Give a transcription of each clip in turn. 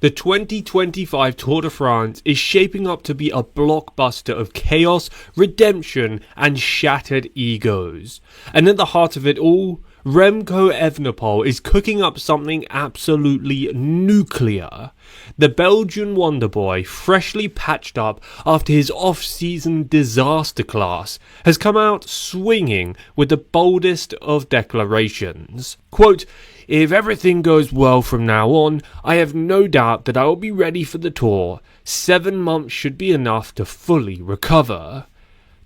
The 2025 Tour de France is shaping up to be a blockbuster of chaos, redemption, and shattered egos. And at the heart of it all, Remco Evenepoel is cooking up something absolutely nuclear. The Belgian wonderboy, freshly patched up after his off-season disaster class, has come out swinging with the boldest of declarations. Quote, "If everything goes well from now on, I have no doubt that I will be ready for the Tour. 7 months should be enough to fully recover."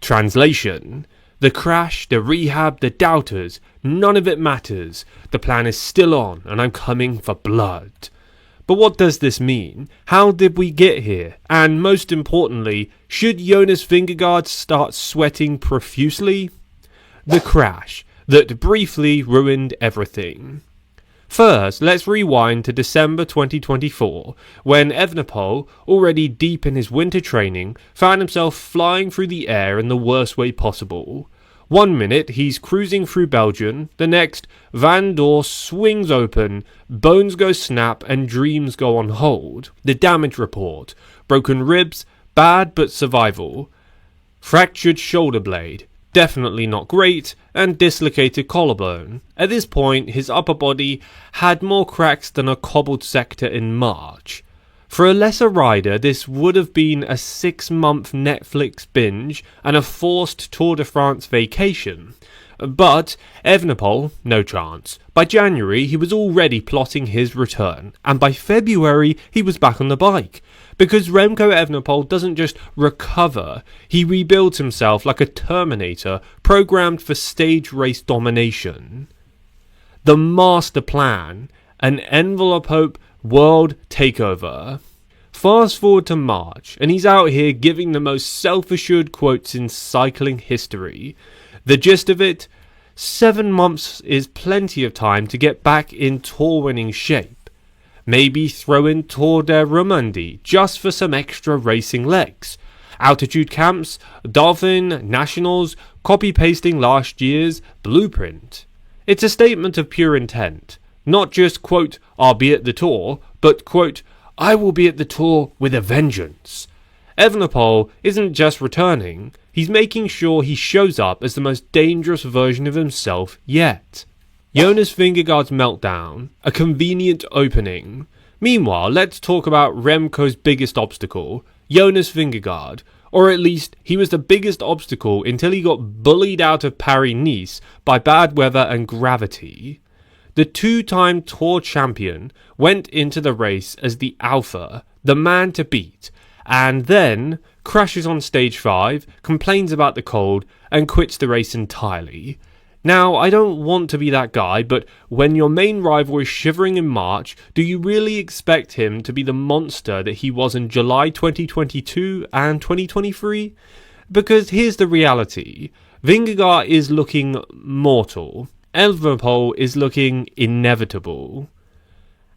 Translation: the crash, the rehab, the doubters, none of it matters. The plan is still on, and I'm coming for blood. But what does this mean? How did we get here? And most importantly, should Jonas Vingegaard start sweating profusely? The crash that briefly ruined everything. First, let's rewind to December 2024, when Evenepoel, already deep in his winter training, found himself flying through the air in the worst way possible. 1 minute he's cruising through Belgium, the next van door swings open, bones go snap and dreams go on hold. The damage report: broken ribs, bad but survival. Fractured shoulder blade, definitely not great, and dislocated collarbone. At this point, his upper body had more cracks than a cobbled sector in March. For a lesser rider, this would have been a 6-month Netflix binge and a forced Tour de France vacation. But Evenepoel, no chance. By January, he was already plotting his return, and by February, he was back on the bike. Because Remco Evenepoel doesn't just recover, he rebuilds himself like a Terminator programmed for stage race domination. The master plan, an envelope world takeover. Fast forward to March, and he's out here giving the most self-assured quotes in cycling history. The gist of it: 7 months is plenty of time to get back in tour-winning shape. Maybe throw in Tour de Romandie just for some extra racing legs. Altitude camps, Dauphiné, Nationals, copy-pasting last year's blueprint. It's a statement of pure intent. Not just, quote, "I'll be at the Tour," but, quote, "I will be at the Tour with a vengeance." Evenepoel isn't just returning, he's making sure he shows up as the most dangerous version of himself yet. Jonas Vingegaard's meltdown, a convenient opening. Meanwhile, let's talk about Remco's biggest obstacle, Jonas Vingegaard. Or at least, he was the biggest obstacle until he got bullied out of Paris-Nice by bad weather and gravity. The 2-time Tour champion went into the race as the alpha, the man to beat, and then crashes on stage 5, complains about the cold, and quits the race entirely. Now, I don't want to be that guy, but when your main rival is shivering in March, do you really expect him to be the monster that he was in July 2022 and 2023? Because here's the reality: Vingegaard is looking mortal. Evenepoel is looking inevitable.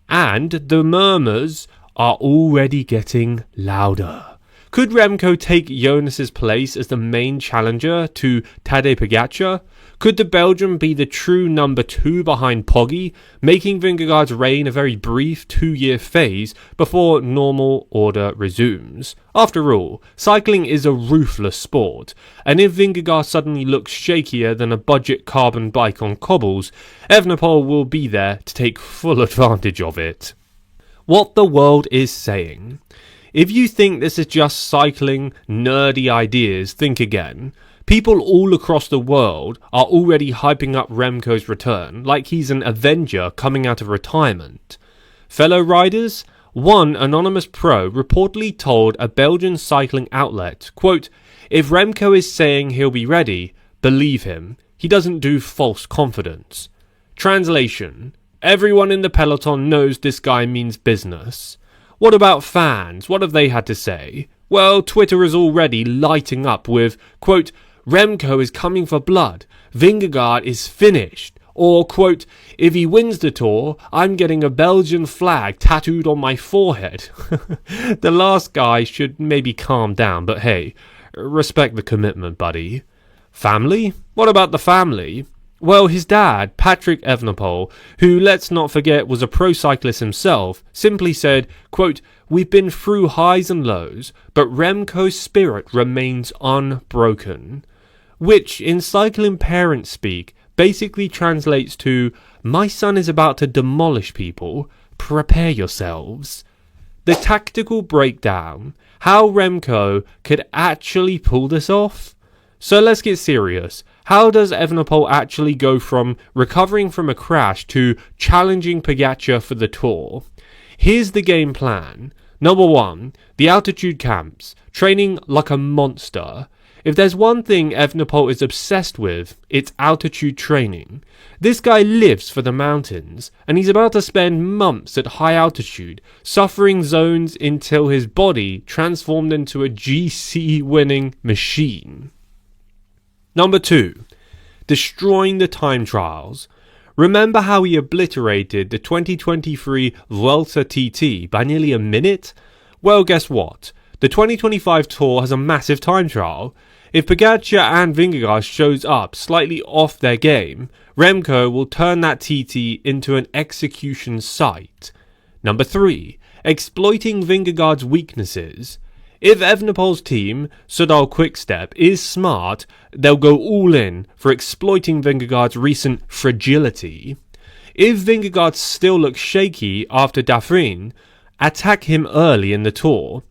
And the murmurs are already getting louder. Could Remco take Jonas's place as the main challenger to Tadej Pogačar? Could the Belgian be the true number 2 behind Poggi, making Vingegaard's reign a very brief 2-year phase before normal order resumes? After all, cycling is a ruthless sport, and if Vingegaard suddenly looks shakier than a budget carbon bike on cobbles, Evenepoel will be there to take full advantage of it. What the world is saying. If you think this is just cycling nerdy ideas, think again. People all across the world are already hyping up Remco's return like he's an Avenger coming out of retirement. Fellow riders? One anonymous pro reportedly told a Belgian cycling outlet, quote, "If Remco is saying he'll be ready, believe him. He doesn't do false confidence." Translation: everyone in the peloton knows this guy means business. What about fans? What have they had to say? Well, Twitter is already lighting up with, quote, "Remco is coming for blood. Vingegaard is finished." Or, quote, "If he wins the Tour, I'm getting a Belgian flag tattooed on my forehead." The last guy should maybe calm down, but hey, respect the commitment, buddy. Family? What about the family? Well, his dad, Patrick Evenepoel, who let's not forget was a pro cyclist himself, simply said, quote, "We've been through highs and lows, but Remco's spirit remains unbroken." Which, in cycling parent speak, basically translates to, "My son is about to demolish people, prepare yourselves." The tactical breakdown, how Remco could actually pull this off? So let's get serious. How does Evenepoel actually go from recovering from a crash to challenging Pogačar for the Tour? Here's the game plan. Number 1, the altitude camps, training like a monster. If there's one thing Evenepoel is obsessed with, it's altitude training. This guy lives for the mountains, and he's about to spend months at high altitude, suffering zones until his body transformed into a GC winning machine. Number 2, destroying the time trials. Remember how he obliterated the 2023 Vuelta TT by nearly a minute? Well, guess what? The 2025 Tour has a massive time trial. If Pogačar and Vingegaard shows up slightly off their game, Remco will turn that TT into an execution site. Number 3, exploiting Vingegaard's weaknesses. If Evenepoel's team, Soudal Quickstep, is smart, they'll go all in for exploiting Vingegaard's recent fragility. If Vingegaard still looks shaky after Dafrin, attack him early in the Tour.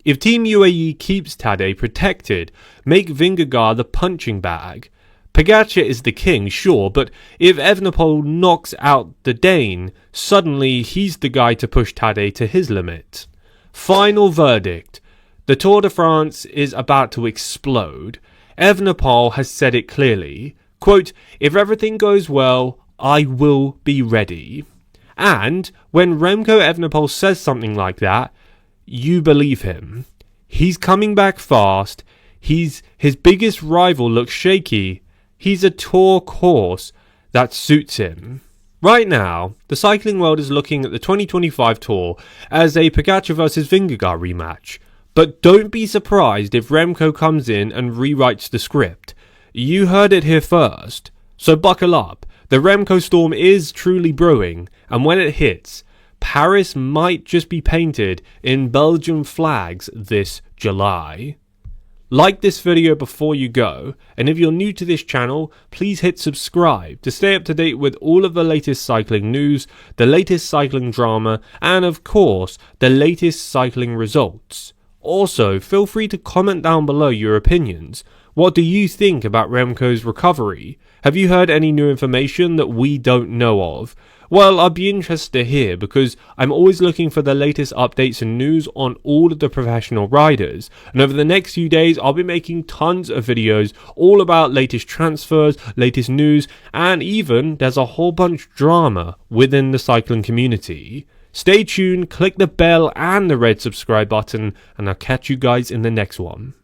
If Team UAE keeps Tadej protected, make Vingegaard the punching bag. Pogačar is the king, sure, but if Evenepoel knocks out the Dane, suddenly he's the guy to push Tadej to his limit. Final verdict. The Tour de France is about to explode. Evenepoel has said it clearly. Quote, "If everything goes well, I will be ready." And when Remco Evenepoel says something like that, you believe him. He's coming back fast. His biggest rival looks shaky. He's a Tour course that suits him. Right now, the cycling world is looking at the 2025 Tour as a Pogačar vs Vingegaard rematch. But don't be surprised if Remco comes in and rewrites the script. You heard it here first. So buckle up. The Remco storm is truly brewing, and when it hits, Paris might just be painted in Belgian flags this July. Like this video before you go, and if you're new to this channel, please hit subscribe to stay up to date with all of the latest cycling news, the latest cycling drama, and of course, the latest cycling results. Also, feel free to comment down below your opinions. What do you think about Remco's recovery? Have you heard any new information that we don't know of? Well, I'd be interested to hear because I'm always looking for the latest updates and news on all of the professional riders. And over the next few days, I'll be making tons of videos all about latest transfers, latest news, and even there's a whole bunch of drama within the cycling community. Stay tuned, click the bell and the red subscribe button, and I'll catch you guys in the next one.